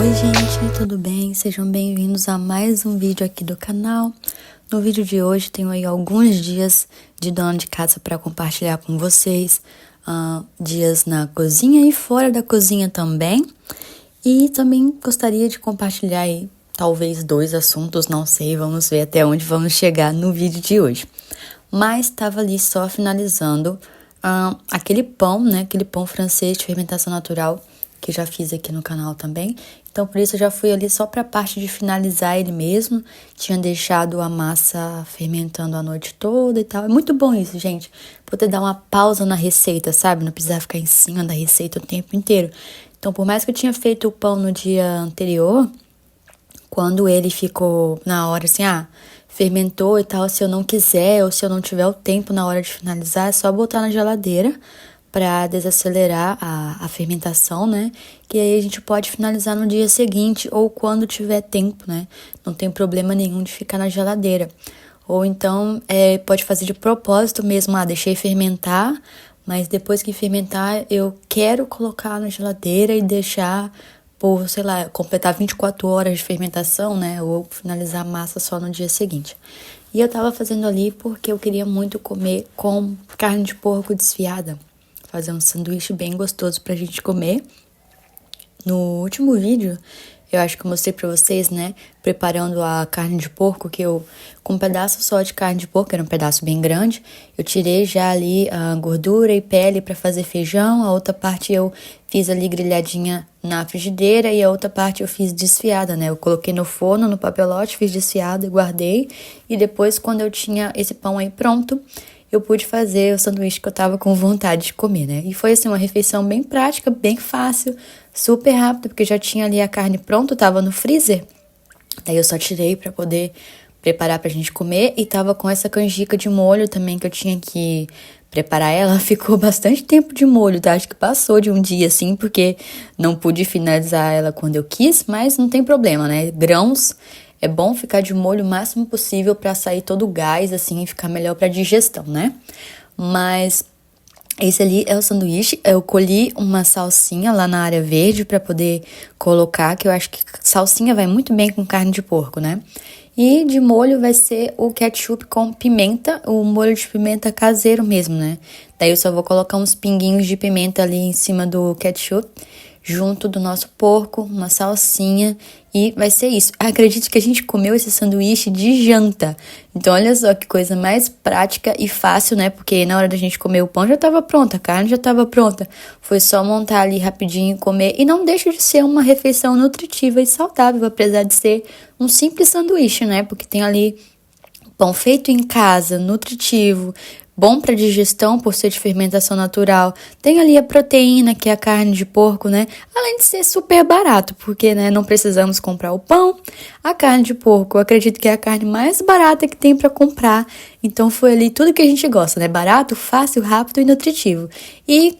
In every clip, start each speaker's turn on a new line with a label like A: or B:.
A: Oi gente, tudo bem? Sejam bem-vindos a mais um vídeo aqui do canal. No vídeo de hoje tenho aí alguns dias de dona de casa para compartilhar com vocês. Dias na cozinha e fora da cozinha também. E também gostaria de compartilhar aí talvez 2 assuntos, não sei, vamos ver até onde vamos chegar no vídeo de hoje. Mas estava ali só finalizando aquele pão, né? Aquele pão francês de fermentação natural que já fiz aqui no canal também. Então, por isso, eu já fui ali só para a parte de finalizar ele mesmo. Tinha deixado a massa fermentando a noite toda e tal. É muito bom isso, gente. Poder dar uma pausa na receita, sabe? Não precisar ficar em cima da receita o tempo inteiro. Então, por mais que eu tinha feito o pão no dia anterior, quando ele ficou na hora assim, fermentou e tal, se eu não quiser ou se eu não tiver o tempo na hora de finalizar, é só botar na geladeira para desacelerar a fermentação, né? Que aí a gente pode finalizar no dia seguinte ou quando tiver tempo, né? Não tem problema nenhum de ficar na geladeira. Ou então, pode fazer de propósito mesmo, deixei fermentar, mas depois que fermentar, eu quero colocar na geladeira e deixar por, sei lá, completar 24 horas de fermentação, né? Ou finalizar a massa só no dia seguinte. E eu tava fazendo ali porque eu queria muito comer com carne de porco desfiada. Fazer um sanduíche bem gostoso pra gente comer. No último vídeo, eu acho que eu mostrei pra vocês, né? Preparando a carne de porco, que eu, com um pedaço só de carne de porco, era um pedaço bem grande, eu tirei já ali a gordura e pele pra fazer feijão. A outra parte eu fiz ali grelhadinha na frigideira e a outra parte eu fiz desfiada, né? Eu coloquei no forno, no papelote, fiz desfiada e guardei. E depois, quando eu tinha esse pão aí pronto, eu pude fazer o sanduíche que eu tava com vontade de comer, né? E foi, assim, uma refeição bem prática, bem fácil, super rápida, porque já tinha ali a carne pronta, tava no freezer. Daí eu só tirei pra poder preparar pra gente comer e tava com essa canjica de molho também que eu tinha que preparar ela. Ficou bastante tempo de molho, tá? Acho que passou de um dia, assim, porque não pude finalizar ela quando eu quis, mas não tem problema, né? Grãos. É bom ficar de molho o máximo possível para sair todo o gás, assim, e ficar melhor para digestão, né? Mas esse ali é o sanduíche. Eu colhi uma salsinha lá na área verde para poder colocar, que eu acho que salsinha vai muito bem com carne de porco, né? E de molho vai ser o ketchup com pimenta, o molho de pimenta caseiro mesmo, né? Daí eu só vou colocar uns pinguinhos de pimenta ali em cima do ketchup, junto do nosso porco, uma salsinha, e vai ser isso. Acredito que a gente comeu esse sanduíche de janta. Então, olha só que coisa mais prática e fácil, né? Porque na hora da gente comer o pão já estava pronto, a carne já estava pronta. Foi só montar ali rapidinho e comer. E não deixa de ser uma refeição nutritiva e saudável, apesar de ser um simples sanduíche, né? Porque tem ali pão feito em casa, nutritivo, bom para digestão por ser de fermentação natural. Tem ali a proteína, que é a carne de porco, né? Além de ser super barato, porque, né, não precisamos comprar o pão. A carne de porco, eu acredito que é a carne mais barata que tem para comprar. Então foi ali tudo que a gente gosta, né? Barato, fácil, rápido e nutritivo. E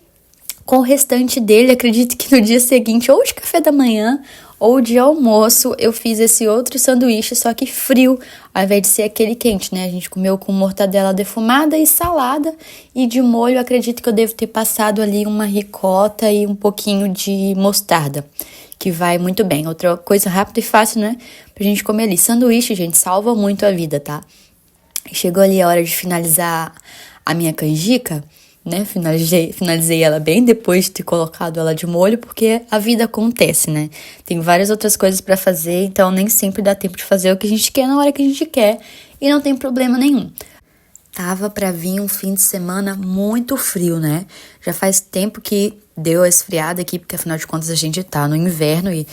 A: com o restante dele, acredito que no dia seguinte, ou de café da manhã, ou de almoço, eu fiz esse outro sanduíche, só que frio, ao invés de ser aquele quente, né? A gente comeu com mortadela defumada e salada, e de molho, acredito que eu devo ter passado ali uma ricota e um pouquinho de mostarda, que vai muito bem. Outra coisa rápida e fácil, né? Pra gente comer ali. Sanduíche, gente, salva muito a vida, tá? Chegou ali a hora de finalizar a minha canjica, né? Finalizei ela bem depois de ter colocado ela de molho, porque a vida acontece, né? Tem várias outras coisas pra fazer, então nem sempre dá tempo de fazer o que a gente quer na hora que a gente quer e não tem problema nenhum. Tava pra vir um fim de semana muito frio, né? Já faz tempo que deu a esfriada aqui, porque afinal de contas a gente tá no inverno e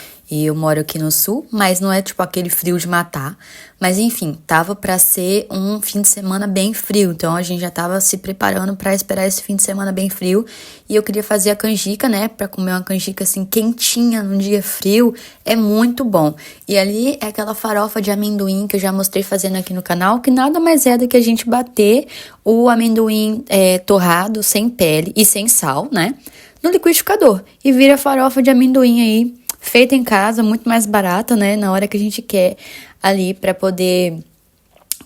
A: eu moro aqui no sul, mas não é tipo aquele frio de matar. Mas enfim, tava pra ser um fim de semana bem frio, então a gente já tava se preparando pra esperar esse fim de semana bem frio. E eu queria fazer a canjica, né, pra comer uma canjica assim quentinha num dia frio, é muito bom. E ali é aquela farofa de amendoim que eu já mostrei fazendo aqui no canal, que nada mais é do que a gente bater o amendoim torrado, sem pele e sem sal, né, no liquidificador. E vira farofa de amendoim aí, feita em casa, muito mais barata, né, na hora que a gente quer ali pra poder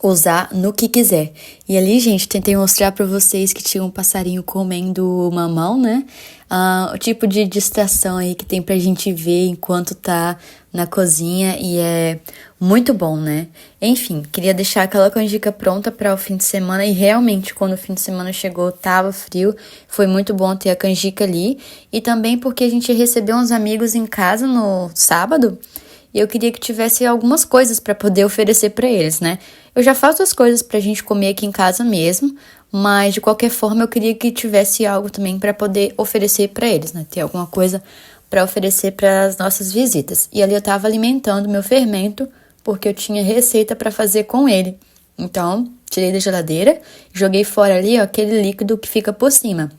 A: usar no que quiser. E ali, gente, tentei mostrar pra vocês que tinha um passarinho comendo mamão, né? O tipo de distração aí que tem pra gente ver enquanto tá na cozinha e é muito bom, né? Enfim, queria deixar aquela canjica pronta para o fim de semana e realmente quando o fim de semana chegou tava frio, foi muito bom ter a canjica ali e também porque a gente recebeu uns amigos em casa no sábado. E eu queria que tivesse algumas coisas para poder oferecer para eles, né? Eu já faço as coisas pra gente comer aqui em casa mesmo, mas de qualquer forma eu queria que tivesse algo também para poder oferecer para eles, né? Ter alguma coisa para oferecer para as nossas visitas. E ali eu tava alimentando meu fermento, porque eu tinha receita para fazer com ele. Então, tirei da geladeira, joguei fora ali, ó, aquele líquido que fica por cima.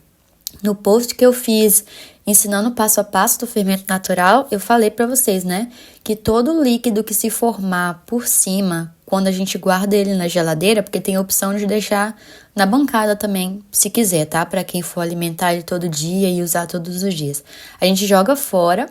A: No post que eu fiz ensinando o passo a passo do fermento natural, eu falei para vocês, né, que todo líquido que se formar por cima, quando a gente guarda ele na geladeira, porque tem a opção de deixar na bancada também, se quiser, tá? Para quem for alimentar ele todo dia e usar todos os dias. A gente joga fora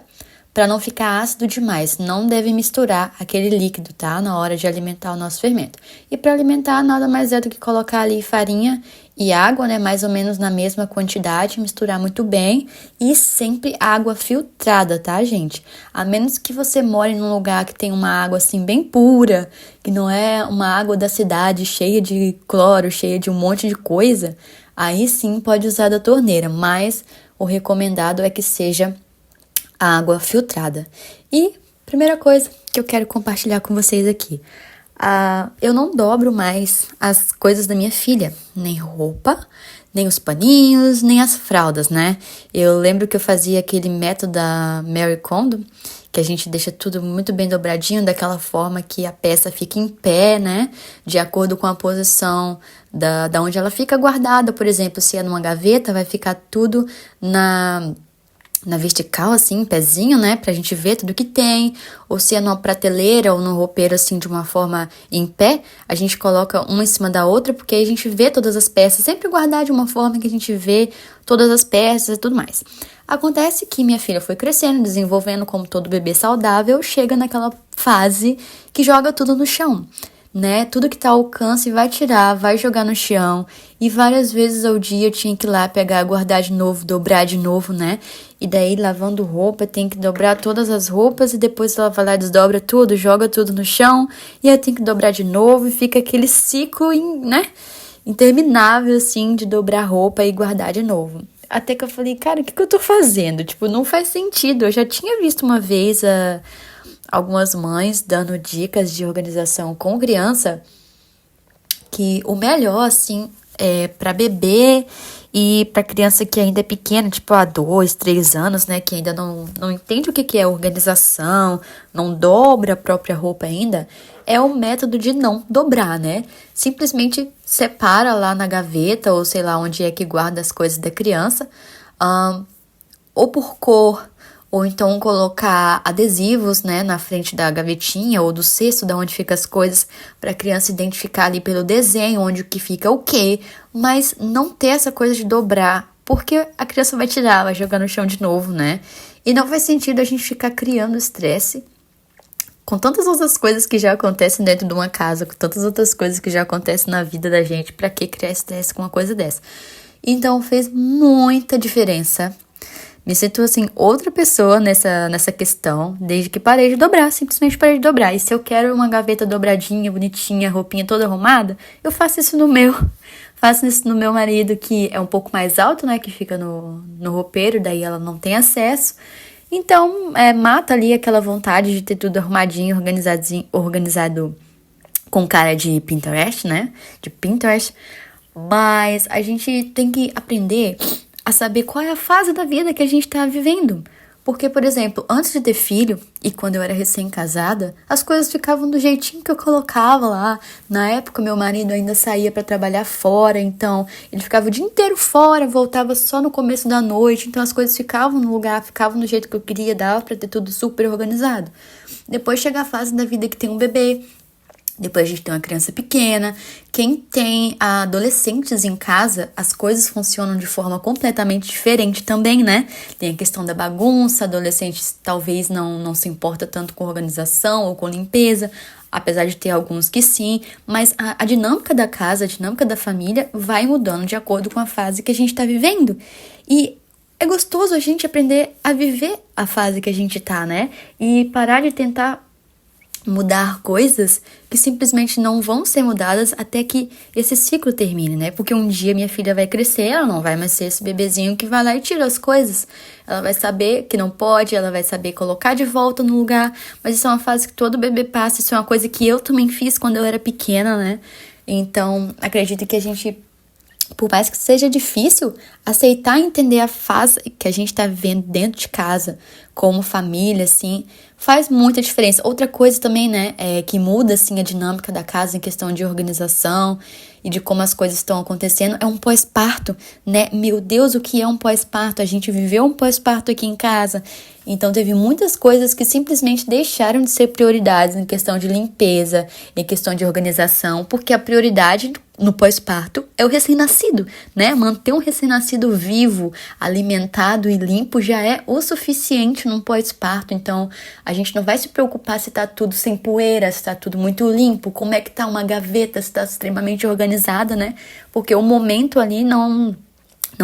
A: para não ficar ácido demais. Não deve misturar aquele líquido, tá? Na hora de alimentar o nosso fermento. E para alimentar, nada mais é do que colocar ali farinha e água, né? Mais ou menos na mesma quantidade, misturar muito bem e sempre água filtrada, tá, gente? A menos que você more num lugar que tem uma água assim bem pura, que não é uma água da cidade cheia de cloro, cheia de um monte de coisa, aí sim pode usar da torneira, mas o recomendado é que seja água filtrada. E primeira coisa que eu quero compartilhar com vocês aqui. Eu não dobro mais as coisas da minha filha, nem roupa, nem os paninhos, nem as fraldas, né? Eu lembro que eu fazia aquele método da Marie Kondo, que a gente deixa tudo muito bem dobradinho, daquela forma que a peça fica em pé, né? De acordo com a posição da onde ela fica guardada. Por exemplo, se é numa gaveta, vai ficar tudo na vertical, assim, pezinho, né, pra gente ver tudo que tem, ou se é numa prateleira ou num roupeiro, assim, de uma forma em pé, a gente coloca uma em cima da outra, porque aí a gente vê todas as peças, sempre guardar de uma forma que a gente vê todas as peças e tudo mais. Acontece que minha filha foi crescendo, desenvolvendo como todo bebê saudável, chega naquela fase que joga tudo no chão, né? Tudo que tá ao alcance vai tirar, vai jogar no chão. E várias vezes ao dia eu tinha que ir lá pegar, guardar de novo, dobrar de novo, né? E daí lavando roupa, tem que dobrar todas as roupas e depois ela vai lá, desdobra tudo, joga tudo no chão. E aí tem que dobrar de novo e fica aquele ciclo, né? Interminável, assim, de dobrar roupa e guardar de novo. Até que eu falei, cara, o que eu tô fazendo? Tipo, não faz sentido. Eu já tinha visto uma vez algumas mães dando dicas de organização com criança, que o melhor, assim, é para bebê e para criança que ainda é pequena, tipo há 2, 3 anos, né, que ainda não entende o que é organização, não dobra a própria roupa ainda, é o método de não dobrar, né? Simplesmente separa lá na gaveta ou sei lá onde é que guarda as coisas da criança, ou por cor, ou então colocar adesivos, né, na frente da gavetinha ou do cesto, da onde fica as coisas, para a criança identificar ali pelo desenho onde o que fica o quê, mas não ter essa coisa de dobrar, porque a criança vai tirar, vai jogar no chão de novo, né? E não faz sentido a gente ficar criando estresse com tantas outras coisas que já acontecem dentro de uma casa, com tantas outras coisas que já acontecem na vida da gente, para que criar estresse com uma coisa dessa? Então fez muita diferença. Me sinto, assim, outra pessoa nessa questão, desde que parei de dobrar, simplesmente parei de dobrar. E se eu quero uma gaveta dobradinha, bonitinha, roupinha toda arrumada, eu faço isso no meu. Faço isso no meu marido, que é um pouco mais alto, né, que fica no roupeiro, daí ela não tem acesso. Então, mata ali aquela vontade de ter tudo arrumadinho, organizado com cara de Pinterest, né, de Pinterest. Mas a gente tem que aprender a saber qual é a fase da vida que a gente tá vivendo. Porque, por exemplo, antes de ter filho e quando eu era recém-casada, as coisas ficavam do jeitinho que eu colocava lá. Na época, meu marido ainda saía para trabalhar fora, então ele ficava o dia inteiro fora, voltava só no começo da noite, então as coisas ficavam no lugar, ficavam do jeito que eu queria, dava para ter tudo super organizado. Depois chega a fase da vida que tem um bebê, Depois a gente tem uma criança pequena. Quem tem adolescentes em casa, as coisas funcionam de forma completamente diferente também, né? Tem a questão da bagunça, adolescentes talvez não se importa tanto com organização ou com limpeza, apesar de ter alguns que sim, mas a dinâmica da casa, a dinâmica da família vai mudando de acordo com a fase que a gente está vivendo. E é gostoso a gente aprender a viver a fase que a gente tá, né? E parar de tentar mudar coisas que simplesmente não vão ser mudadas até que esse ciclo termine, né? Porque um dia minha filha vai crescer, ela não vai mais ser esse bebezinho que vai lá e tira as coisas. Ela vai saber que não pode, ela vai saber colocar de volta no lugar, mas isso é uma fase que todo bebê passa, isso é uma coisa que eu também fiz quando eu era pequena, né? Então, acredito que a gente, por mais que seja difícil, aceitar e entender a fase que a gente tá vivendo dentro de casa, como família, assim, faz muita diferença. Outra coisa também, né, que muda, assim, a dinâmica da casa em questão de organização e de como as coisas estão acontecendo, é um pós-parto, né? Meu Deus, o que é um pós-parto? A gente viveu um pós-parto aqui em casa, então teve muitas coisas que simplesmente deixaram de ser prioridades em questão de limpeza, em questão de organização, porque a prioridade no pós-parto é o recém-nascido, né? Manter um recém-nascido vivo, alimentado e limpo já é o suficiente num pós-parto. Então, a gente não vai se preocupar se tá tudo sem poeira, se tá tudo muito limpo, como é que tá uma gaveta, se tá extremamente organizada, né? Porque o momento ali não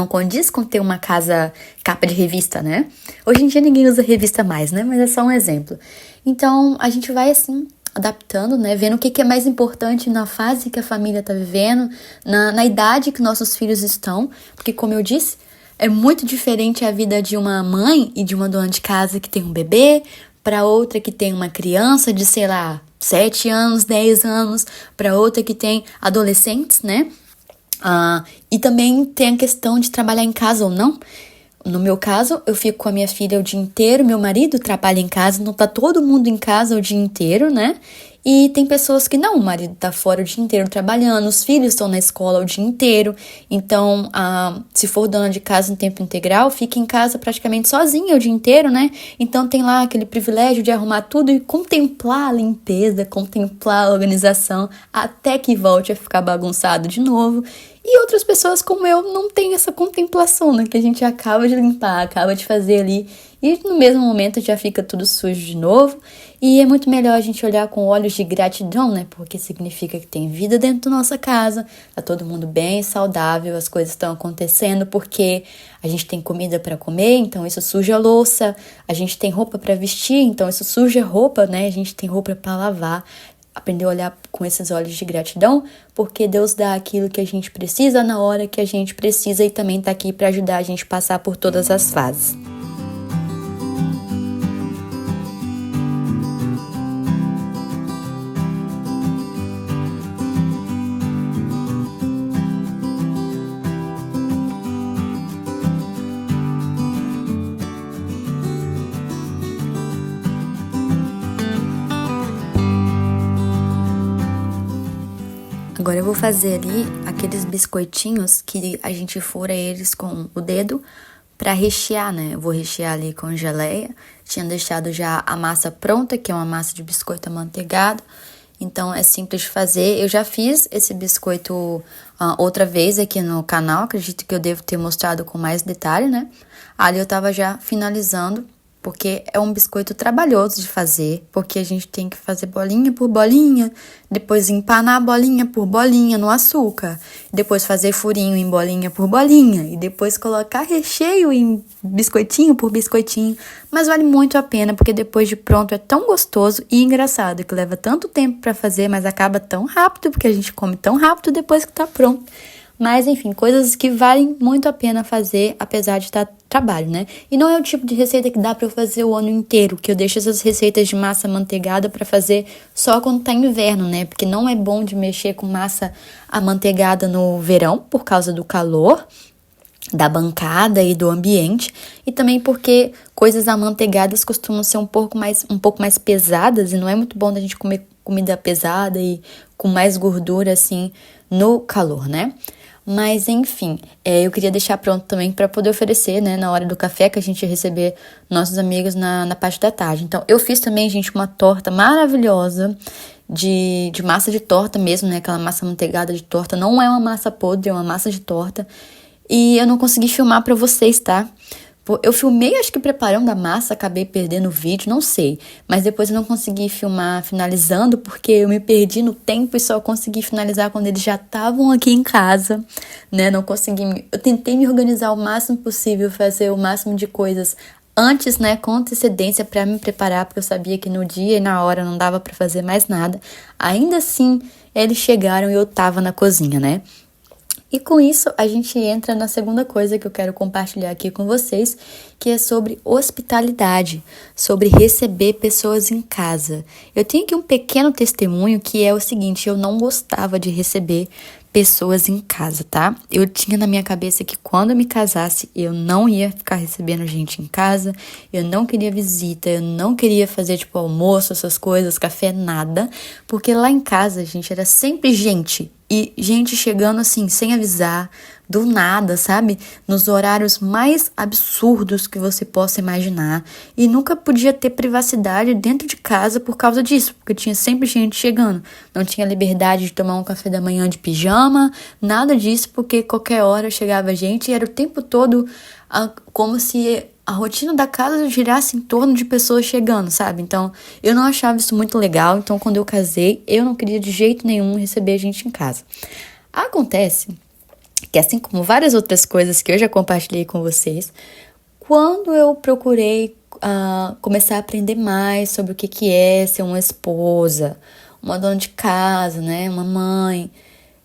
A: condiz com ter uma casa capa de revista, né? Hoje em dia ninguém usa revista mais, né? Mas é só um exemplo. Então, a gente vai assim adaptando, né? Vendo o que é mais importante na fase que a família tá vivendo, na idade que nossos filhos estão. Porque, como eu disse, é muito diferente a vida de uma mãe e de uma dona de casa que tem um bebê, para outra que tem uma criança de, sei lá, 7 anos, 10 anos, para outra que tem adolescentes, né? E também tem a questão de trabalhar em casa ou não. No meu caso, eu fico com a minha filha o dia inteiro, meu marido trabalha em casa, então tá todo mundo em casa o dia inteiro, né? E tem pessoas que não, o marido tá fora o dia inteiro trabalhando, os filhos estão na escola o dia inteiro, então, se for dona de casa em tempo integral, fica em casa praticamente sozinha o dia inteiro, né? Então tem lá aquele privilégio de arrumar tudo e contemplar a limpeza, contemplar a organização, até que volte a ficar bagunçado de novo. E outras pessoas como eu não têm essa contemplação, né? Que a gente acaba de limpar, acaba de fazer ali e no mesmo momento já fica tudo sujo de novo. E é muito melhor a gente olhar com olhos de gratidão, né? Porque significa que tem vida dentro da nossa casa, tá todo mundo bem, saudável, as coisas estão acontecendo porque a gente tem comida para comer, então isso suja a louça, a gente tem roupa para vestir, então isso suja a roupa, né? A gente tem roupa para lavar. Aprender a olhar com esses olhos de gratidão, porque Deus dá aquilo que a gente precisa na hora que a gente precisa e também tá aqui para ajudar a gente a passar por todas as fases. Agora eu vou fazer ali aqueles biscoitinhos que a gente fura eles com o dedo para rechear, né? Eu vou rechear ali com geleia. Tinha deixado já a massa pronta, que é uma massa de biscoito amanteigado. Então é simples de fazer. Eu já fiz esse biscoito outra vez aqui no canal. Acredito que eu devo ter mostrado com mais detalhe, né? Ali eu tava já finalizando, porque é um biscoito trabalhoso de fazer, porque a gente tem que fazer bolinha por bolinha, depois empanar bolinha por bolinha no açúcar, depois fazer furinho em bolinha por bolinha, e depois colocar recheio em biscoitinho por biscoitinho, mas vale muito a pena, porque depois de pronto é tão gostoso e engraçado, que leva tanto tempo pra fazer, mas acaba tão rápido, porque a gente come tão rápido depois que tá pronto. Mas, enfim, coisas que valem muito a pena fazer, apesar de estar trabalho, né? E não é o tipo de receita que dá pra eu fazer o ano inteiro, que eu deixo essas receitas de massa amanteigada pra fazer só quando tá inverno, né? Porque não é bom de mexer com massa amanteigada no verão, por causa do calor da bancada e do ambiente, e também porque coisas amanteigadas costumam ser um pouco mais pesadas, e não é muito bom da gente comer comida pesada e com mais gordura, assim, no calor, né? Mas, enfim, eu queria deixar pronto também para poder oferecer, né, na hora do café que a gente ia receber nossos amigos na parte da tarde. Então, eu fiz também, gente, uma torta maravilhosa, de massa de torta mesmo, né? Aquela massa manteigada de torta. Não é uma massa podre, é uma massa de torta. E eu não consegui filmar pra vocês, tá? Eu filmei, acho que preparando a massa, acabei perdendo o vídeo, não sei. Mas depois eu não consegui filmar finalizando, porque eu me perdi no tempo e só consegui finalizar quando eles já estavam aqui em casa, né? Não consegui. Eu tentei me organizar o máximo possível, fazer o máximo de coisas antes, né, com antecedência para me preparar, porque eu sabia que no dia e na hora não dava para fazer mais nada. Ainda assim, eles chegaram e eu tava na cozinha, né? E com isso, a gente entra na segunda coisa que eu quero compartilhar aqui com vocês, que é sobre hospitalidade, sobre receber pessoas em casa. Eu tenho aqui um pequeno testemunho que é o seguinte: eu não gostava de receber pessoas em casa, tá? Eu tinha na minha cabeça que quando eu me casasse, eu não ia ficar recebendo gente em casa, eu não queria visita, eu não queria fazer, tipo, almoço, essas coisas, café, nada, porque lá em casa, gente, era sempre gente. E gente chegando assim, sem avisar, do nada, sabe? Nos horários mais absurdos que você possa imaginar. E nunca podia ter privacidade dentro de casa por causa disso, porque tinha sempre gente chegando. Não tinha liberdade de tomar um café da manhã de pijama, nada disso, porque qualquer hora chegava gente e era o tempo todo como se a rotina da casa girasse em torno de pessoas chegando, sabe? Então, eu não achava isso muito legal. Então, quando eu casei, eu não queria de jeito nenhum receber gente em casa. Acontece que, assim como várias outras coisas que eu já compartilhei com vocês, quando eu procurei começar a aprender mais sobre o que é ser uma esposa, uma dona de casa, né? Uma mãe,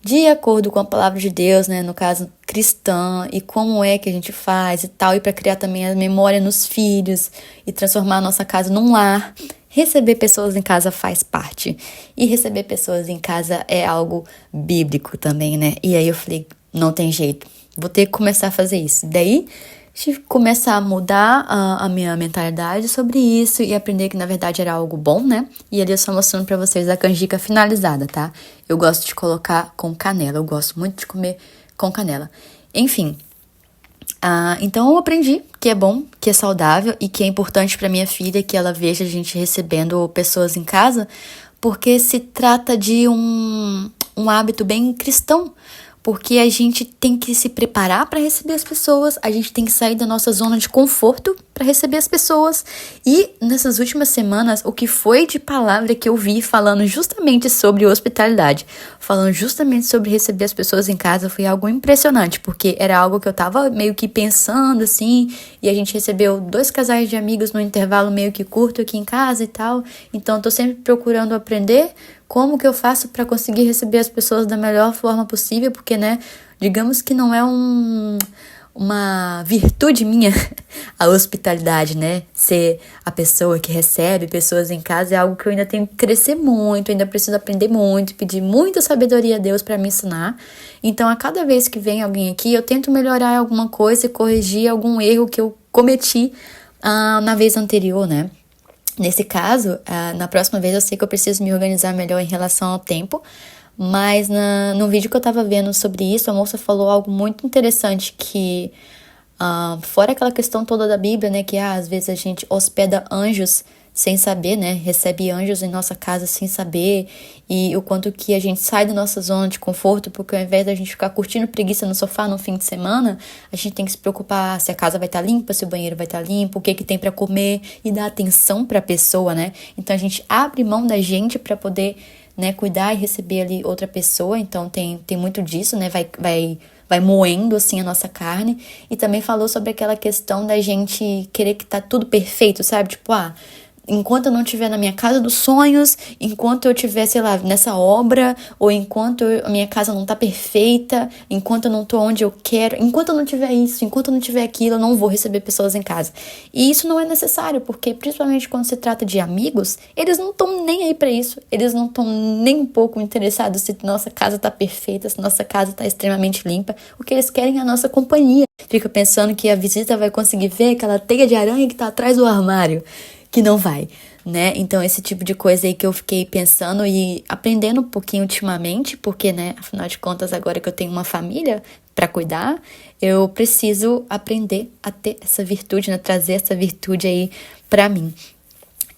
A: de acordo com a palavra de Deus, né, no caso cristã, e como é que a gente faz e tal, e para criar também a memória nos filhos e transformar a nossa casa num lar. Receber pessoas em casa faz parte. E receber pessoas em casa é algo bíblico também, né? E aí eu falei, não tem jeito, vou ter que começar a fazer isso. Daí, tive que começar a mudar a minha mentalidade sobre isso e aprender que na verdade era algo bom, né? E ali eu só mostrando pra vocês a canjica finalizada, tá? Eu gosto de colocar com canela, eu gosto muito de comer com canela. Enfim, então eu aprendi que é bom, que é saudável e que é importante pra minha filha que ela veja a gente recebendo pessoas em casa, porque se trata de um hábito bem cristão. Porque a gente tem que se preparar para receber as pessoas, a gente tem que sair da nossa zona de conforto para receber as pessoas. E nessas últimas semanas, o que foi de palavra que eu vi falando justamente sobre hospitalidade, falando justamente sobre receber as pessoas em casa, foi algo impressionante, porque era algo que eu tava meio que pensando assim, e a gente recebeu 2 casais de amigos no intervalo meio que curto aqui em casa e tal. Então eu tô sempre procurando aprender como que eu faço para conseguir receber as pessoas da melhor forma possível, porque, né, digamos que não é uma virtude minha a hospitalidade, né? Ser a pessoa que recebe pessoas em casa é algo que eu ainda tenho que crescer muito, ainda preciso aprender muito, pedir muita sabedoria a Deus para me ensinar. Então, a cada vez que vem alguém aqui, eu tento melhorar alguma coisa e corrigir algum erro que eu cometi na vez anterior, né? Nesse caso, na próxima vez eu sei que eu preciso me organizar melhor em relação ao tempo, mas no vídeo que eu tava vendo sobre isso, a moça falou algo muito interessante que, fora aquela questão toda da Bíblia, né, que às vezes a gente hospeda anjos sem saber, né, recebe anjos em nossa casa sem saber, e o quanto que a gente sai da nossa zona de conforto, porque ao invés da gente ficar curtindo preguiça no sofá no fim de semana, a gente tem que se preocupar se a casa vai estar limpa, se o banheiro vai estar limpo, o que que tem para comer, e dar atenção para a pessoa, né, então a gente abre mão da gente para poder, né, cuidar e receber ali outra pessoa. Então tem muito disso, né, vai moendo assim a nossa carne. E também falou sobre aquela questão da gente querer que tá tudo perfeito, sabe, tipo, enquanto eu não estiver na minha casa dos sonhos, enquanto eu estiver, sei lá, nessa obra, ou enquanto a minha casa não tá perfeita, enquanto eu não tô onde eu quero, enquanto eu não tiver isso, enquanto eu não tiver aquilo, eu não vou receber pessoas em casa. E isso não é necessário, porque principalmente quando se trata de amigos, eles não estão nem aí pra isso, eles não estão nem um pouco interessados se nossa casa tá perfeita, se nossa casa tá extremamente limpa. O que eles querem é a nossa companhia. Fica pensando que a visita vai conseguir ver aquela teia de aranha que tá atrás do armário, que não vai, né? Então, esse tipo de coisa aí que eu fiquei pensando e aprendendo um pouquinho ultimamente, porque, né, afinal de contas, agora que eu tenho uma família para cuidar, eu preciso aprender a ter essa virtude, né? Trazer essa virtude aí para mim.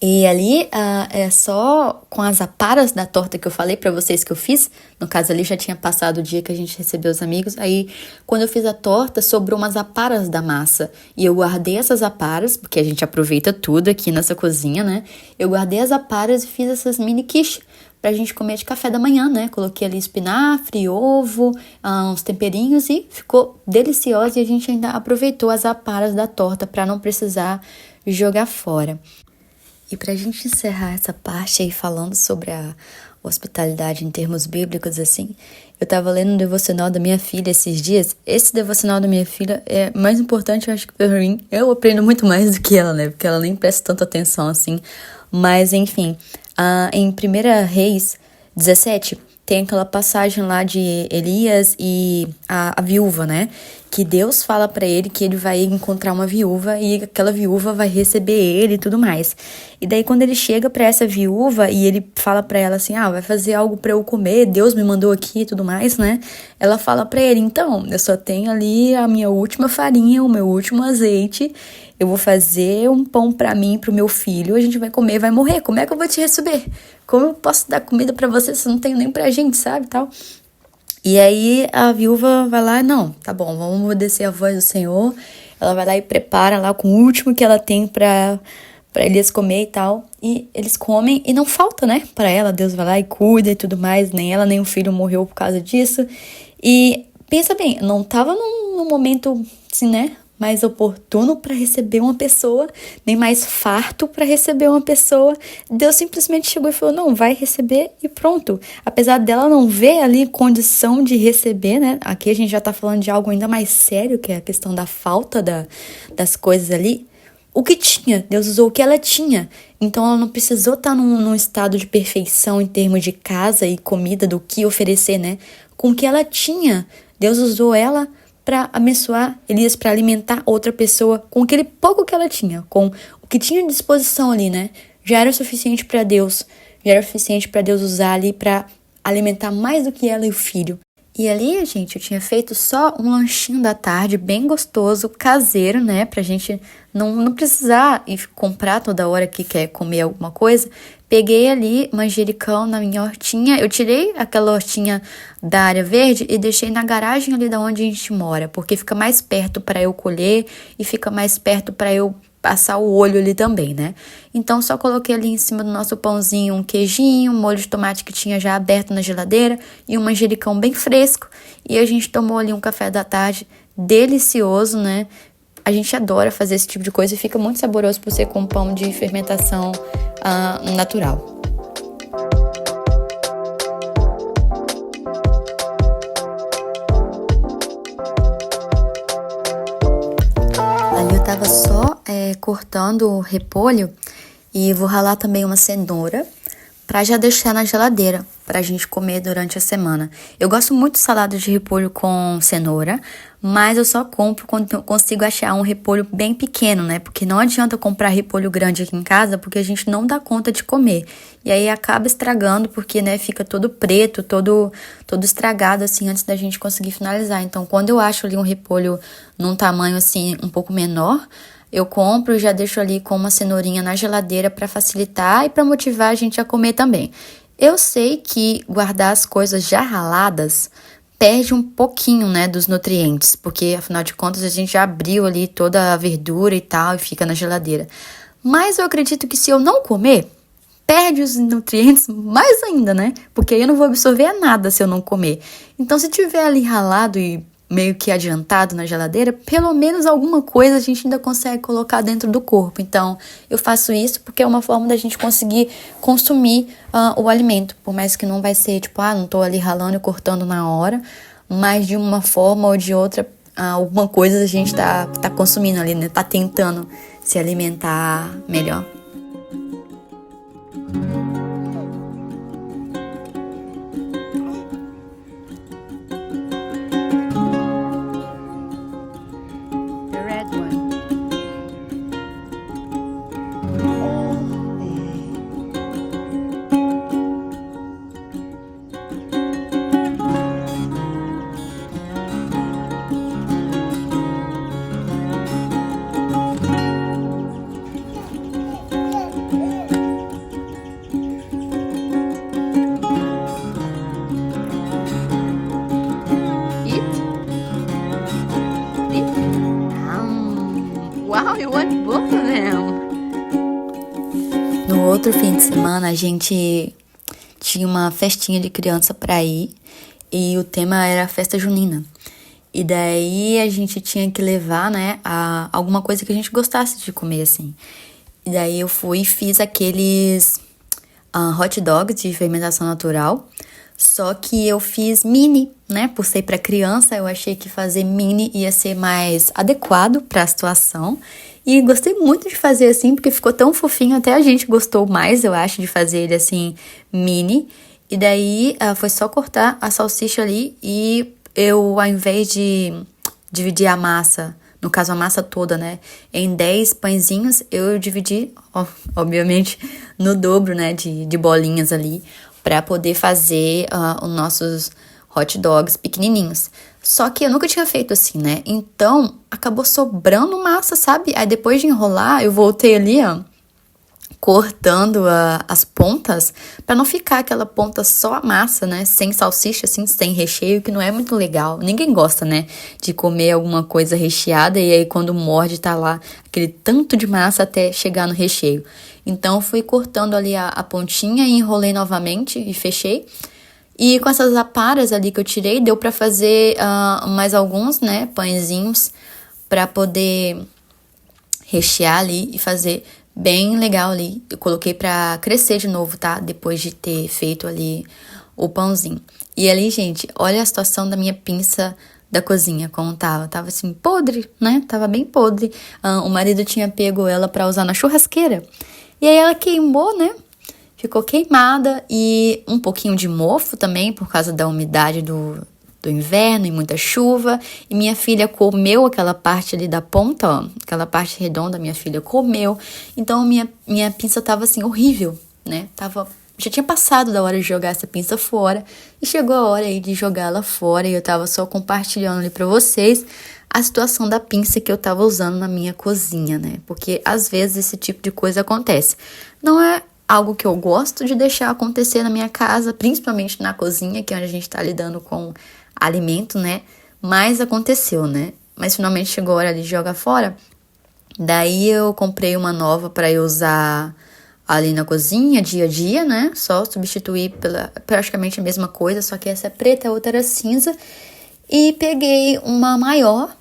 A: E ali é só com as aparas da torta que eu falei pra vocês que eu fiz. No caso ali já tinha passado o dia que a gente recebeu os amigos. Aí quando eu fiz a torta sobrou umas aparas da massa. E eu guardei essas aparas, porque a gente aproveita tudo aqui nessa cozinha, né? Eu guardei as aparas e fiz essas mini quiche pra gente comer de café da manhã, né? Coloquei ali espinafre, ovo, uns temperinhos e ficou deliciosa. E a gente ainda aproveitou as aparas da torta pra não precisar jogar fora. E para a gente encerrar essa parte aí falando sobre a hospitalidade em termos bíblicos, assim, eu tava lendo um devocional da minha filha esses dias. Esse devocional da minha filha é mais importante, eu acho que pra mim. Eu aprendo muito mais do que ela, né? Porque ela nem presta tanta atenção assim. Mas, enfim, em 1 Reis 17, tem aquela passagem lá de Elias e a viúva, né? Que Deus fala pra ele que ele vai encontrar uma viúva e aquela viúva vai receber ele e tudo mais. E daí quando ele chega pra essa viúva e ele fala pra ela assim, vai fazer algo pra eu comer, Deus me mandou aqui e tudo mais, né? Ela fala pra ele, então, eu só tenho ali a minha última farinha, o meu último azeite, eu vou fazer um pão pra mim e pro meu filho, a gente vai comer, vai morrer, como é que eu vou te receber? Como eu posso dar comida pra você se eu não tenho nem pra gente, sabe, tal? E aí a viúva vai lá, não, tá bom, vamos obedecer a voz do Senhor. Ela vai lá e prepara lá com o último que ela tem pra Elias comer e tal. E eles comem e não falta, né, pra ela. Deus vai lá e cuida e tudo mais. Nem ela nem o filho morreu por causa disso. E pensa bem, não tava num momento assim, né, mais oportuno para receber uma pessoa, nem mais farto para receber uma pessoa. Deus simplesmente chegou e falou, não, vai receber e pronto. Apesar dela não ver ali condição de receber, né? Aqui a gente já tá falando de algo ainda mais sério, que é a questão da falta das coisas ali. O que tinha, Deus usou o que ela tinha. Então ela não precisou estar num estado de perfeição em termos de casa e comida, do que oferecer, né? Com o que ela tinha, Deus usou ela para abençoar Elias, para alimentar outra pessoa com aquele pouco que ela tinha, com o que tinha à disposição ali, né? Já era suficiente para Deus, já era suficiente para Deus usar ali para alimentar mais do que ela e o filho. E ali, gente, eu tinha feito só um lanchinho da tarde bem gostoso, caseiro, né? Pra gente não precisar ir comprar toda hora que quer comer alguma coisa. Peguei ali manjericão na minha hortinha. Eu tirei aquela hortinha da área verde e deixei na garagem ali da onde a gente mora, porque fica mais perto para eu colher e fica mais perto para eu passar o olho ali também, né? Então, só coloquei ali em cima do nosso pãozinho um queijinho, um molho de tomate que tinha já aberto na geladeira e um manjericão bem fresco. E a gente tomou ali um café da tarde delicioso, né? A gente adora fazer esse tipo de coisa e fica muito saboroso por ser com pão de fermentação natural. Ali eu tava só cortando o repolho e vou ralar também uma cenoura pra já deixar na geladeira pra gente comer durante a semana. Eu gosto muito de salada de repolho com cenoura, mas eu só compro quando eu consigo achar um repolho bem pequeno, né? Porque não adianta comprar repolho grande aqui em casa, porque a gente não dá conta de comer. E aí acaba estragando, porque, né, fica todo preto, todo estragado, assim, antes da gente conseguir finalizar. Então, quando eu acho ali um repolho num tamanho, assim, um pouco menor, eu compro e já deixo ali com uma cenourinha na geladeira para facilitar e para motivar a gente a comer também. Eu sei que guardar as coisas já raladas perde um pouquinho, né, dos nutrientes, porque afinal de contas a gente já abriu ali toda a verdura e tal e fica na geladeira. Mas eu acredito que se eu não comer, perde os nutrientes mais ainda, né? Porque aí eu não vou absorver nada se eu não comer. Então, se tiver ali ralado e meio que adiantado na geladeira, pelo menos alguma coisa a gente ainda consegue colocar dentro do corpo. Então, eu faço isso porque é uma forma da gente conseguir consumir o alimento. Por mais que não vai ser, tipo, não tô ali ralando e cortando na hora, mas de uma forma ou de outra, alguma coisa a gente tá consumindo ali, né? Tá tentando se alimentar melhor. outro fim de semana a gente tinha uma festinha de criança pra ir e o tema era festa junina. E daí a gente tinha que levar, né, alguma coisa que a gente gostasse de comer, assim. E daí eu fui e fiz aqueles hot dogs de fermentação natural. Só que eu fiz mini, né? Por ser para criança, eu achei que fazer mini ia ser mais adequado para a situação. E gostei muito de fazer assim, porque ficou tão fofinho. Até a gente gostou mais, eu acho, de fazer ele assim, mini. E daí foi só cortar a salsicha ali e eu, ao invés de dividir a massa, no caso a massa toda, né, em 10 pãezinhos, eu dividi, obviamente, no dobro, né, de bolinhas ali, para poder fazer os nossos hot dogs pequenininhos. Só que eu nunca tinha feito assim, né, então acabou sobrando massa, sabe? Aí depois de enrolar, eu voltei ali, cortando as pontas para não ficar aquela ponta só a massa, né? Sem salsicha, assim, sem recheio, que não é muito legal. Ninguém gosta, né? De comer alguma coisa recheada e aí quando morde tá lá aquele tanto de massa até chegar no recheio. Então fui cortando ali a pontinha e enrolei novamente e fechei. E com essas aparas ali que eu tirei, deu para fazer mais alguns, né? Pãezinhos para poder rechear ali e fazer bem legal ali. Eu coloquei pra crescer de novo, tá? Depois de ter feito ali o pãozinho. E ali, gente, olha a situação da minha pinça da cozinha, como tava. Tava assim, podre, né? Tava bem podre. O marido tinha pego ela pra usar na churrasqueira. E aí ela queimou, né? Ficou queimada e um pouquinho de mofo também, por causa da umidade do inverno e muita chuva, e minha filha comeu aquela parte ali da ponta, ó, aquela parte redonda, minha filha comeu, então minha pinça tava assim, horrível, né, já tinha passado da hora de jogar essa pinça fora, e chegou a hora aí de jogar ela fora, e eu tava só compartilhando ali pra vocês a situação da pinça que eu tava usando na minha cozinha, né, porque às vezes esse tipo de coisa acontece, não é algo que eu gosto de deixar acontecer na minha casa, principalmente na cozinha, que é onde a gente tá lidando com alimento, né? Mas aconteceu, né? Mas finalmente chegou a hora de jogar fora. Daí eu comprei uma nova para eu usar ali na cozinha, dia a dia, né? Só substituir pela praticamente a mesma coisa, só que essa é preta, a outra era cinza. E peguei uma maior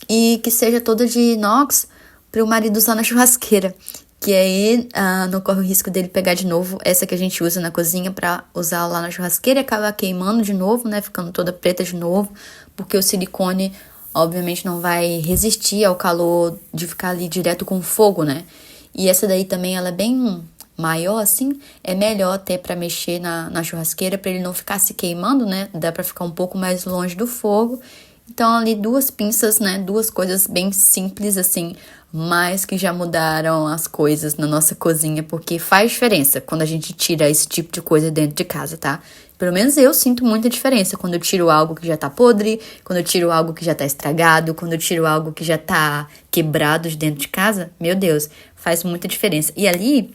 A: e que seja toda de inox para o marido usar na churrasqueira. Que aí não corre o risco dele pegar de novo essa que a gente usa na cozinha pra usar lá na churrasqueira e acabar queimando de novo, né? Ficando toda preta de novo, porque o silicone, obviamente, não vai resistir ao calor de ficar ali direto com fogo, né? E essa daí também, ela é bem maior, assim, é melhor até pra mexer na churrasqueira, pra ele não ficar se queimando, né? Dá pra ficar um pouco mais longe do fogo. Então, ali, duas pinças, né? Duas coisas bem simples, assim, mas que já mudaram as coisas na nossa cozinha, porque faz diferença quando a gente tira esse tipo de coisa dentro de casa, tá? Pelo menos eu sinto muita diferença quando eu tiro algo que já tá podre, quando eu tiro algo que já tá estragado, quando eu tiro algo que já tá quebrado de dentro de casa. Meu Deus, faz muita diferença. E ali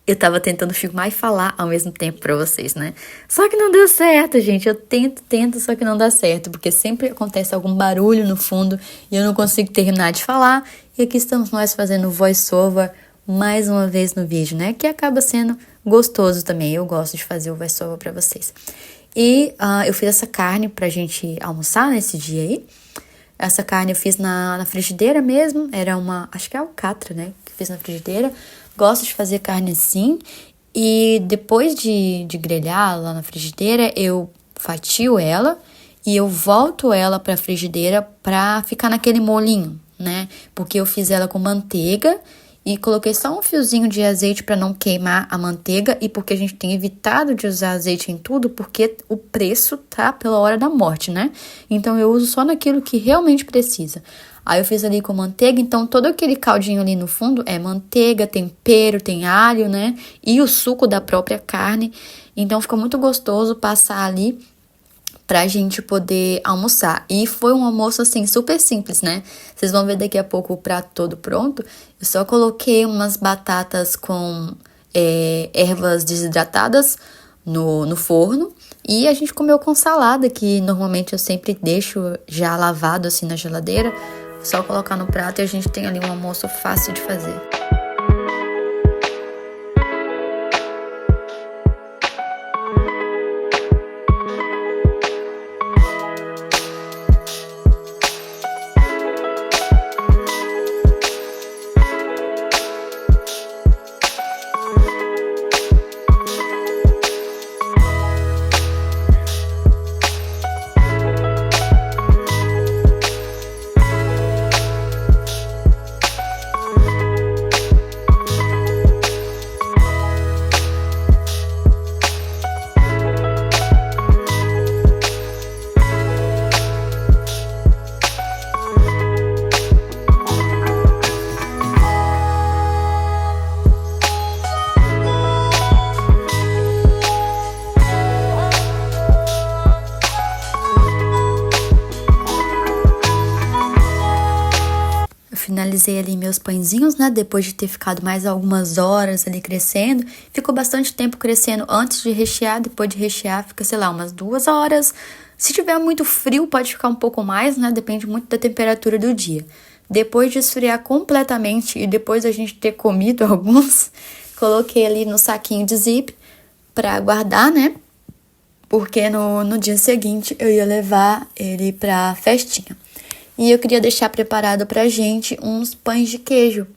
A: eu tava tentando filmar e falar ao mesmo tempo pra vocês, né? Só que não deu certo, gente. Eu tento, só que não dá certo. Porque sempre acontece algum barulho no fundo e eu não consigo terminar de falar. E aqui estamos nós fazendo voice-over mais uma vez no vídeo, né? Que acaba sendo gostoso também. Eu gosto de fazer o voice-over pra vocês. E eu fiz essa carne pra gente almoçar nesse dia aí. Essa carne eu fiz na frigideira mesmo. Era acho que é alcatra, né? Que fiz na frigideira. Gosto de fazer carne assim. E depois de grelhar lá na frigideira, eu fatio ela e eu volto ela pra frigideira pra ficar naquele molinho, né? Porque eu fiz ela com manteiga e coloquei só um fiozinho de azeite para não queimar a manteiga e porque a gente tem evitado de usar azeite em tudo porque o preço tá pela hora da morte, né? Então eu uso só naquilo que realmente precisa. Aí eu fiz ali com manteiga, então todo aquele caldinho ali no fundo é manteiga, tempero, tem alho, né? E o suco da própria carne. Então fica muito gostoso passar ali pra gente poder almoçar. E foi um almoço, assim, super simples, né? Vocês vão ver daqui a pouco o prato todo pronto. Eu só coloquei umas batatas com ervas desidratadas no forno. E a gente comeu com salada, que normalmente eu sempre deixo já lavado, assim, na geladeira. Só colocar no prato e a gente tem ali um almoço fácil de fazer. finalizei ali meus pãezinhos, né? Depois de ter ficado mais algumas horas ali crescendo. Ficou bastante tempo crescendo antes de rechear. Depois de rechear, fica, sei lá, umas 2 horas. Se tiver muito frio, pode ficar um pouco mais, né? Depende muito da temperatura do dia. Depois de esfriar completamente e depois da gente ter comido alguns, coloquei ali no saquinho de zip pra guardar, né? Porque no dia seguinte eu ia levar ele pra festinha. E eu queria deixar preparado pra gente uns pães de queijo.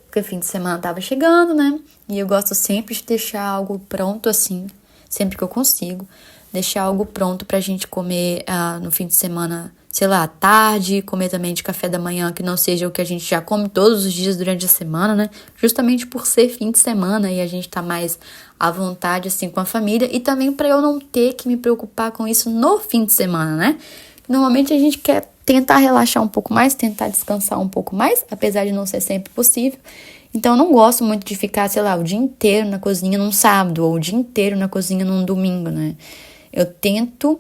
A: Porque o fim de semana tava chegando, né? E eu gosto sempre de deixar algo pronto assim, sempre que eu consigo. Deixar algo pronto pra gente comer no fim de semana, sei lá, à tarde. Comer também de café da manhã, que não seja o que a gente já come todos os dias durante a semana, né? Justamente por ser fim de semana e a gente tá mais à vontade assim com a família. E também pra eu não ter que me preocupar com isso no fim de semana, né? Normalmente a gente quer tentar relaxar um pouco mais, tentar descansar um pouco mais, apesar de não ser sempre possível. Então eu não gosto muito de ficar, sei lá, o dia inteiro na cozinha num sábado ou o dia inteiro na cozinha num domingo, né? Eu tento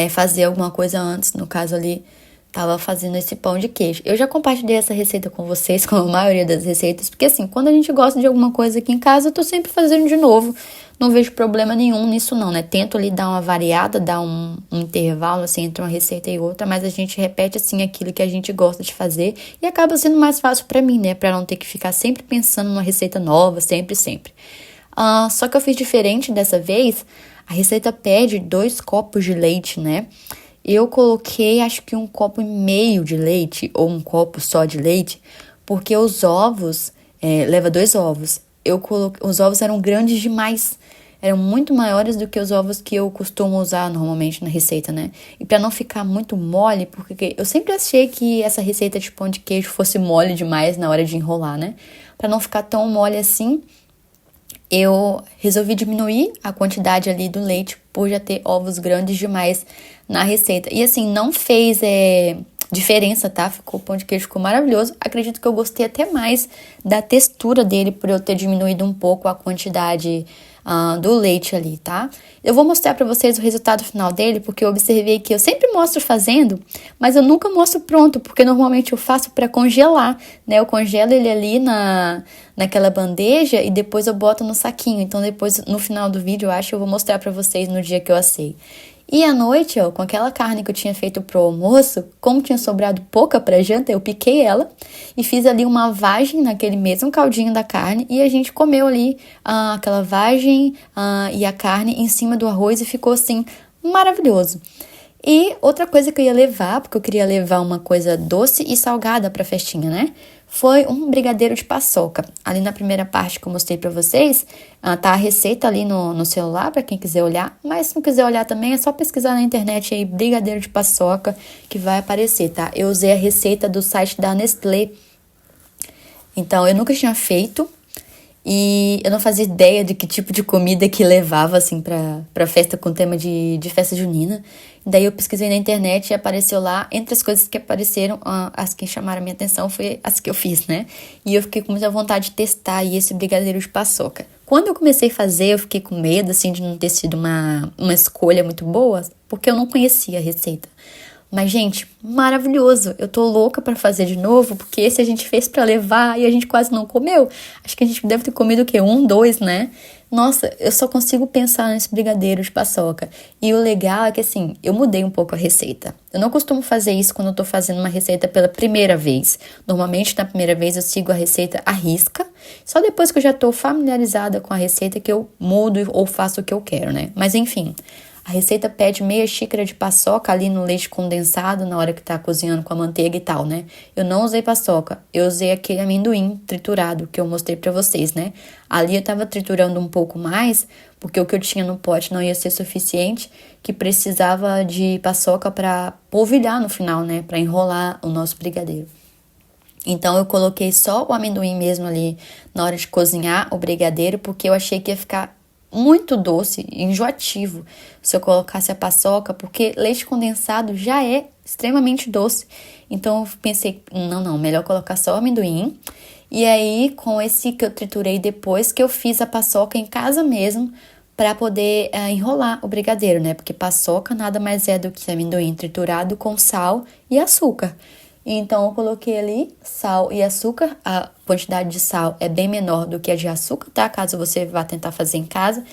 A: fazer alguma coisa antes, no caso ali, tava fazendo esse pão de queijo. Eu já compartilhei essa receita com vocês, com a maioria das receitas, porque assim, quando a gente gosta de alguma coisa aqui em casa, eu tô sempre fazendo de novo. Não vejo problema nenhum nisso não, né? Tento ali dar uma variada, dar um intervalo, assim, entre uma receita e outra, mas a gente repete, assim, aquilo que a gente gosta de fazer e acaba sendo mais fácil pra mim, né? Pra não ter que ficar sempre pensando numa receita nova, sempre. Só que eu fiz diferente dessa vez. A receita pede 2 copos de leite, né? Eu coloquei, acho que 1,5 copo de leite, ou 1 copo só de leite, porque os ovos, leva 2 ovos. Os ovos eram grandes demais, eram muito maiores do que os ovos que eu costumo usar normalmente na receita, né? E pra não ficar muito mole, porque eu sempre achei que essa receita de pão de queijo fosse mole demais na hora de enrolar, né? Pra não ficar tão mole assim, eu resolvi diminuir a quantidade ali do leite por já ter ovos grandes demais na receita. E assim, não fez diferença, tá? O pão de queijo ficou maravilhoso. Acredito que eu gostei até mais da textura dele por eu ter diminuído um pouco a quantidade do leite ali, tá? Eu vou mostrar pra vocês o resultado final dele, porque eu observei que eu sempre mostro fazendo, mas eu nunca mostro pronto, porque normalmente eu faço pra congelar, né? Eu congelo ele ali naquela bandeja e depois eu boto no saquinho. Então depois, no final do vídeo, eu acho que eu vou mostrar pra vocês no dia que eu assei. E à noite, ó, com aquela carne que eu tinha feito pro almoço, como tinha sobrado pouca pra janta, eu piquei ela e fiz ali uma vagem naquele mesmo caldinho da carne e a gente comeu ali aquela vagem e a carne em cima do arroz e ficou assim maravilhoso. E outra coisa que eu ia levar, porque eu queria levar uma coisa doce e salgada pra festinha, né? Foi um brigadeiro de paçoca. Ali na primeira parte que eu mostrei pra vocês, tá a receita ali no celular pra quem quiser olhar. Mas se não quiser olhar também, é só pesquisar na internet aí, brigadeiro de paçoca, que vai aparecer, tá? Eu usei a receita do site da Nestlé. Então, eu nunca tinha feito. E eu não fazia ideia de que tipo de comida que levava, assim, pra festa com tema de festa junina. Daí eu pesquisei na internet e apareceu lá, entre as coisas que apareceram, as que chamaram a minha atenção foi as que eu fiz, né? E eu fiquei com muita vontade de testar aí esse brigadeiro de paçoca. Quando eu comecei a fazer, eu fiquei com medo, assim, de não ter sido uma escolha muito boa, porque eu não conhecia a receita. Mas, gente, maravilhoso. Eu tô louca pra fazer de novo, porque esse a gente fez pra levar e a gente quase não comeu. Acho que a gente deve ter comido o quê? 1, 2, né? Nossa, eu só consigo pensar nesse brigadeiro de paçoca. E o legal é que, assim, eu mudei um pouco a receita. Eu não costumo fazer isso quando eu tô fazendo uma receita pela primeira vez. Normalmente, na primeira vez, eu sigo a receita à risca. Só depois que eu já tô familiarizada com a receita que eu mudo ou faço o que eu quero, né? Mas, enfim... A receita pede meia xícara de paçoca ali no leite condensado na hora que tá cozinhando com a manteiga e tal, né? Eu não usei paçoca, eu usei aquele amendoim triturado que eu mostrei pra vocês, né? Ali eu tava triturando um pouco mais, porque o que eu tinha no pote não ia ser suficiente, que precisava de paçoca pra polvilhar no final, né? Pra enrolar o nosso brigadeiro. Então eu coloquei só o amendoim mesmo ali na hora de cozinhar o brigadeiro, porque eu achei que ia ficar muito doce, enjoativo, se eu colocasse a paçoca, porque leite condensado já é extremamente doce. Então eu pensei, não, melhor colocar só o amendoim. E aí, com esse que eu triturei depois, que eu fiz a paçoca em casa mesmo, para poder enrolar o brigadeiro, né? Porque paçoca nada mais é do que amendoim triturado com sal e açúcar. Então eu coloquei ali sal e açúcar. A quantidade de sal é bem menor do que a de açúcar, tá? Caso você vá tentar fazer em casa.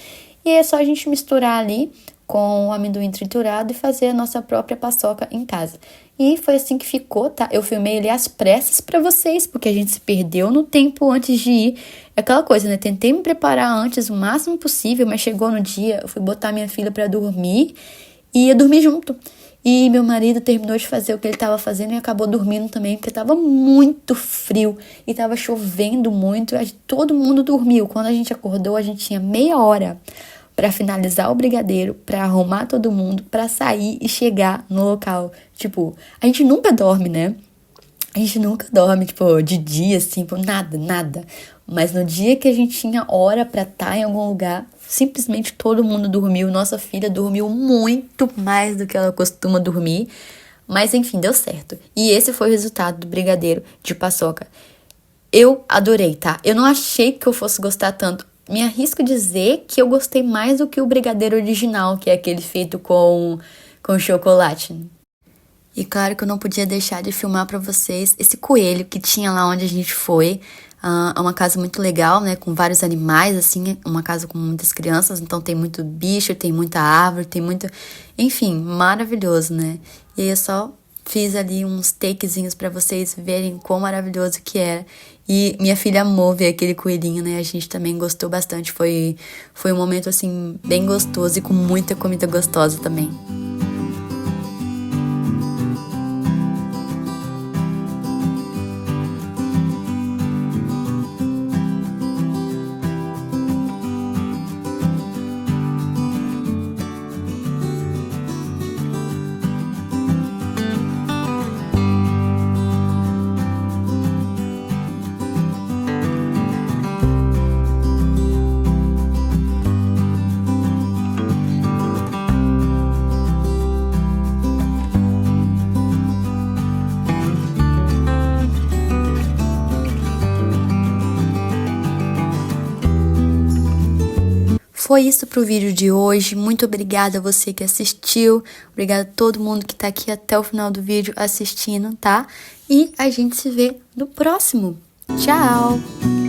A: E é só a gente misturar ali com o amendoim triturado e fazer a nossa própria paçoca em casa. E foi assim que ficou, tá? Eu filmei ele às pressas pra vocês, porque a gente se perdeu no tempo antes de ir. É aquela coisa, né? Tentei me preparar antes o máximo possível, mas chegou no dia, eu fui botar minha filha pra dormir e ia dormir junto. E meu marido terminou de fazer o que ele estava fazendo e acabou dormindo também, porque estava muito frio e estava chovendo muito. E todo mundo dormiu. Quando a gente acordou, a gente tinha meia hora para finalizar o brigadeiro, para arrumar todo mundo, para sair e chegar no local. Tipo, a gente nunca dorme, né? A gente nunca dorme, tipo, de dia, assim, por nada. Mas no dia que a gente tinha hora pra estar em algum lugar, simplesmente todo mundo dormiu. Nossa filha dormiu muito mais do que ela costuma dormir. Mas enfim, deu certo. E esse foi o resultado do brigadeiro de paçoca. Eu adorei, tá? Eu não achei que eu fosse gostar tanto. Me arrisco dizer que eu gostei mais do que o brigadeiro original, que é aquele feito com chocolate. E claro que eu não podia deixar de filmar pra vocês esse coelho que tinha lá onde a gente foi. É uma casa muito legal, né? Com vários animais, assim. Uma casa com muitas crianças, então tem muito bicho, tem muita árvore, tem muito... Enfim, maravilhoso, né? E aí eu só fiz ali uns takezinhos pra vocês verem quão maravilhoso que era. E minha filha amou ver aquele coelhinho, né? A gente também gostou bastante. Foi um momento, assim, bem gostoso e com muita comida gostosa também. Foi isso pro vídeo de hoje. Muito obrigada a você que assistiu. Obrigada a todo mundo que tá aqui até o final do vídeo assistindo, tá? E a gente se vê no próximo. Tchau!